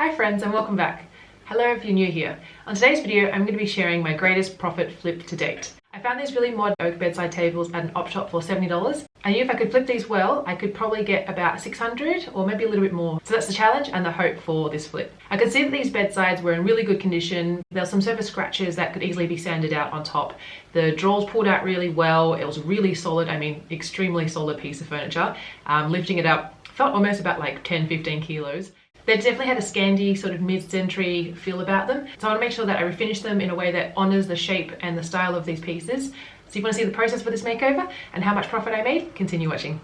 Hi friends and welcome back. Hello if you're new here. On today's video I'm going to be sharing my greatest profit flip to date. I found these really mod oak bedside tables at an op shop for $70. I knew if I could flip these well, I could probably get about 600 or maybe a little bit more. So that's the challenge and the hope for this flip. I could see that these bedsides were in really good condition. There were some surface scratches that could easily be sanded out on top. The drawers pulled out really well. It was really solid, I mean extremely solid piece of furniture. Lifting it up felt almost about like 10-15 kilos. They definitely had a Scandi sort of mid-century feel about them. So I want to make sure that I refinish them in a way that honors the shape and the style of these pieces. So if you want to see the process for this makeover and how much profit I made, continue watching.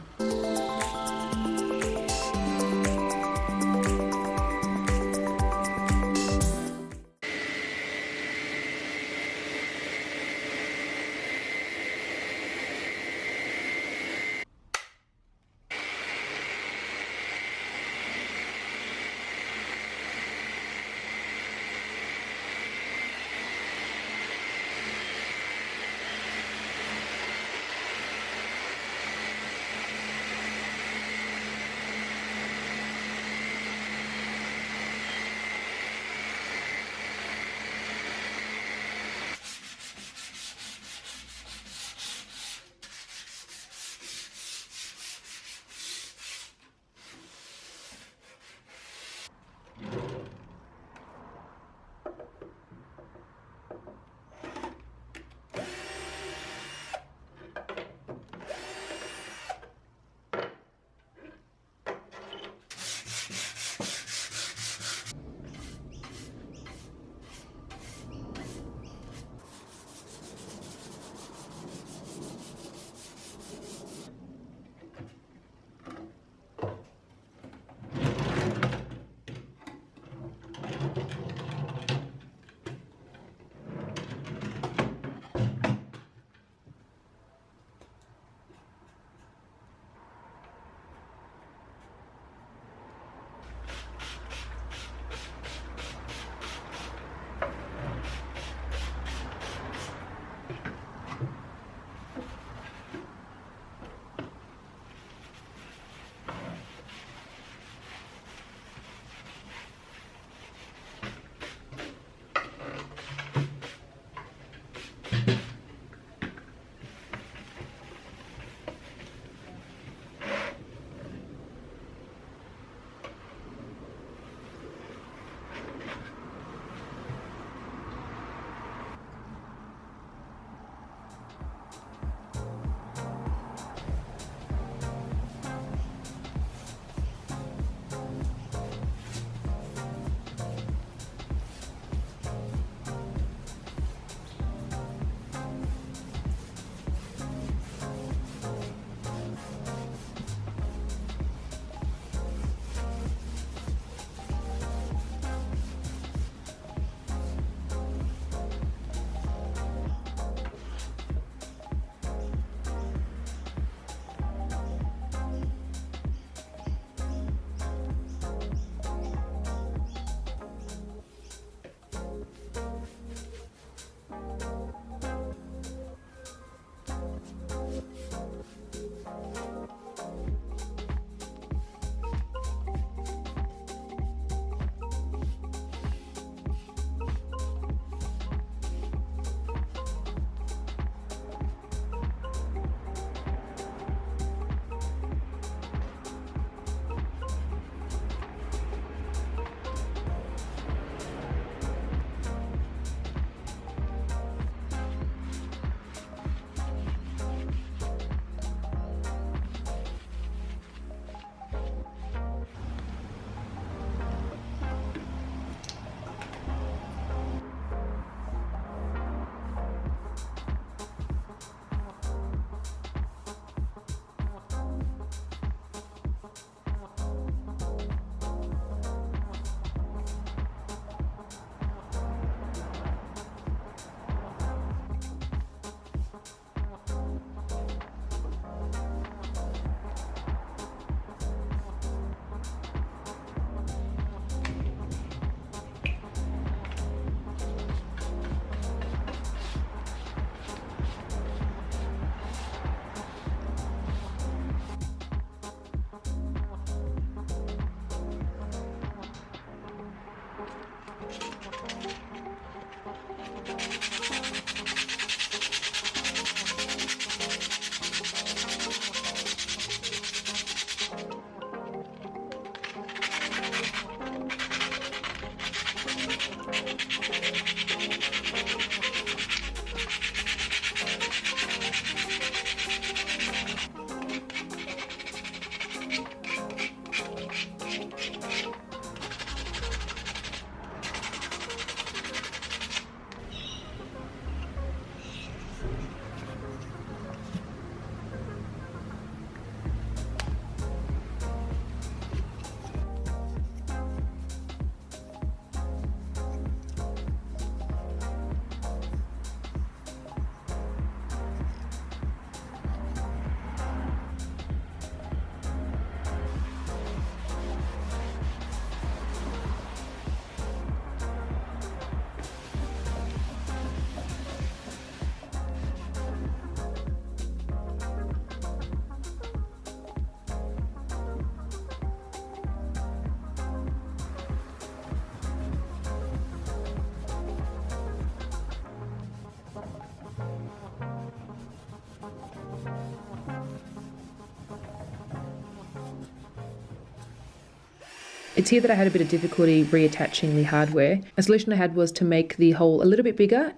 It's here that I had a bit of difficulty reattaching the hardware. A solution I had was to make the hole a little bit bigger.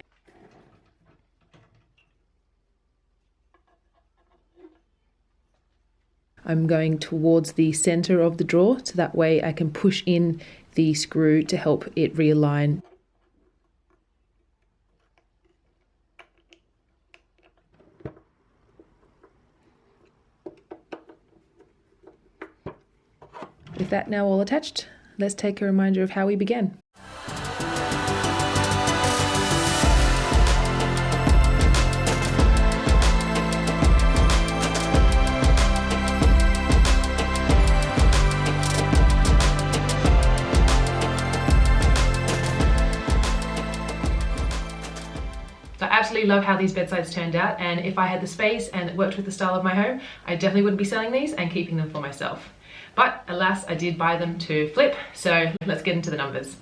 I'm going towards the center of the drawer, so that way I can push in the screw to help it realign. With that now all attached, let's take a reminder of how we began. I absolutely love how these bedsides turned out, and if I had the space and it worked with the style of my home, I definitely wouldn't be selling these and keeping them for myself. But alas, I did buy them to flip, so let's get into the numbers.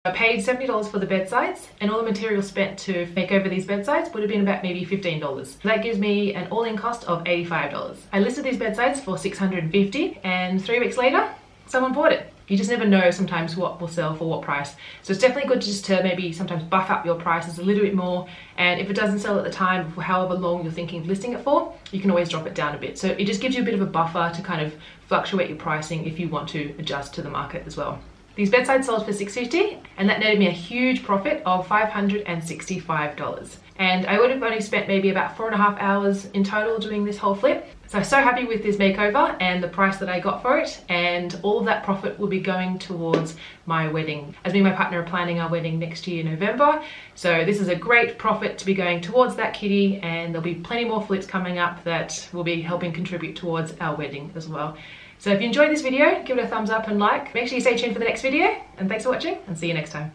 I paid $70 for the bedsides, and all the materials spent to make over these bedsides would have been about maybe $15. That gives me an all-in cost of $85. I listed these bedsides for $650, and 3 weeks later, someone bought it. You just never know sometimes what will sell for what price. So it's definitely good just to maybe sometimes buff up your prices a little bit more. And if it doesn't sell at the time, for however long you're thinking of listing it for, you can always drop it down a bit. So it just gives you a bit of a buffer to kind of fluctuate your pricing if you want to adjust to the market as well. These bedsides sold for $650, and that netted me a huge profit of $565. And I would have only spent maybe about 4.5 hours in total doing this whole flip. So I'm so happy with this makeover and the price that I got for it, and all of that profit will be going towards my wedding. As me and my partner are planning our wedding next year in November, so this is a great profit to be going towards that kitty, and there'll be plenty more flips coming up that will be helping contribute towards our wedding as well. So if you enjoyed this video, give it a thumbs up and like. Make sure you stay tuned for the next video, and thanks for watching, and see you next time.